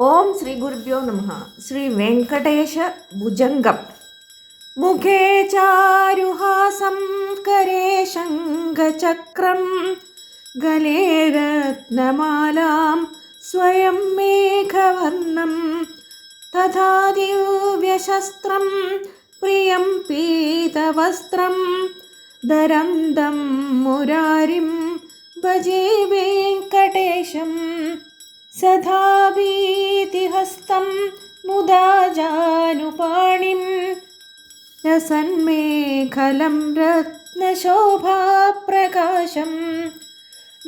ഓം ശ്രീ ഗുരുഭ്യോ നമഃ. ശ്രീ വെങ്കടേശ ഭുജംഗം. മുഖേ ചാരുഹാസം കരേ ശംഖചക്രം ഗലേ രത്നമാലാം സ്വയം മേഘവർണം തഥാ ദിവ്യശസ്ത്രം പ്രിയം പീതവസ്ത്രം ധരന്തം മുരാരിം ഭജേ വെങ്കടേശം സദാ ഭീതിഹസ്തം മുദാ ജാനുപാണിം രസന്മേഖലം രത്നശോഭാപ്രകാശം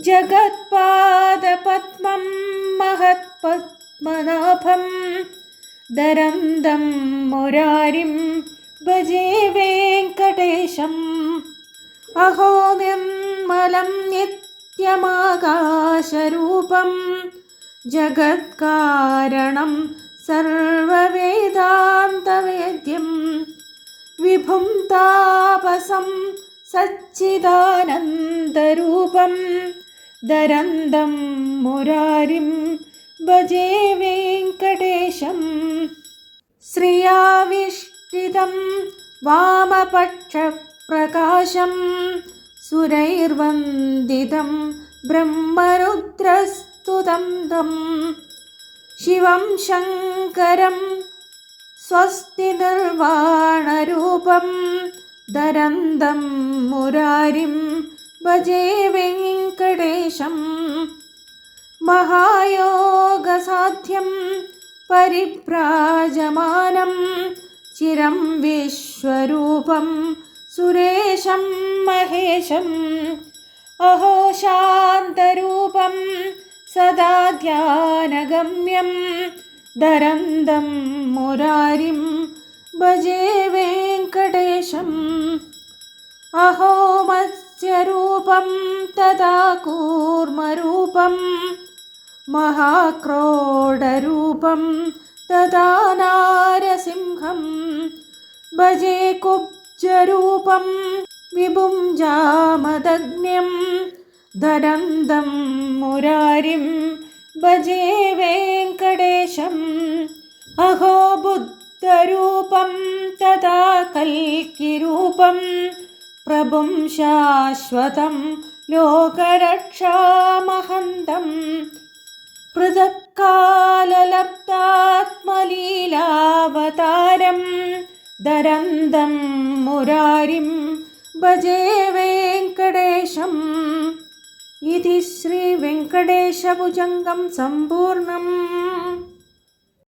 ജഗത്പാദപദ്മം മഹത്പദ്മനാഭം ധരന്തം മുരാരിം ഭജേ വെങ്കടേശം. അഹോ നിർമ്മലം നിത്യമാകാശരൂപം ജഗത്കാരണം സർവവേദാന്തവേദ്യം വിഭും താപസം സച്ചിദാനന്ദരൂപം ധരന്തം മുരാരിം ഭജേ വെങ്കടേശം. ശ്രിയാവിഷ്ടിതം വാമപക്ഷപ്രകാശം സുരൈർവന്ദിതം ബ്രഹ്മരുദ്രസ്തുതം തം ശിവം ശങ്കരം സ്വസ്തി നിർവാണരൂപം ധരന്തം മുരാരിം ഭജേ വെങ്കടേശം. മഹായോഗസാധ്യം പരിഭ്രാജമാനം ചിരം വിശ്വരൂപം സുരേശം മഹേശം. അഹോ ശാന്തരൂപം സദാ ധ്യാനഗമ്യം ധരന്തം മുരാരിം ഭജേ വെങ്കടേശം. അഹോ മത്സ്യരൂപം തഥാ കൂർമരൂപം മഹാക്രോഡരൂപം തഥാ നാരസിംഹം ഭജേ കുബ്ജരൂപം വിഭും ജാമദഗ്ന്യം ധരന്തം മുരാരിം ഭജേ വെങ്കടേശം. അഹോ ബുദ്ധരൂപം തഥാ കൽക്കിരൂപം പ്രഭും ശാശ്വതം ലോകരക്ഷാമഹന്തം പൃഥക്കാലലബ്ധാത്മലീലാവതാരം ധരന്തം മുരാരിം ഭജേ വെങ്കടേശം. ഇതി ശ്രീ വെങ്കടേശ ഭുജംഗം സമ്പൂർണം.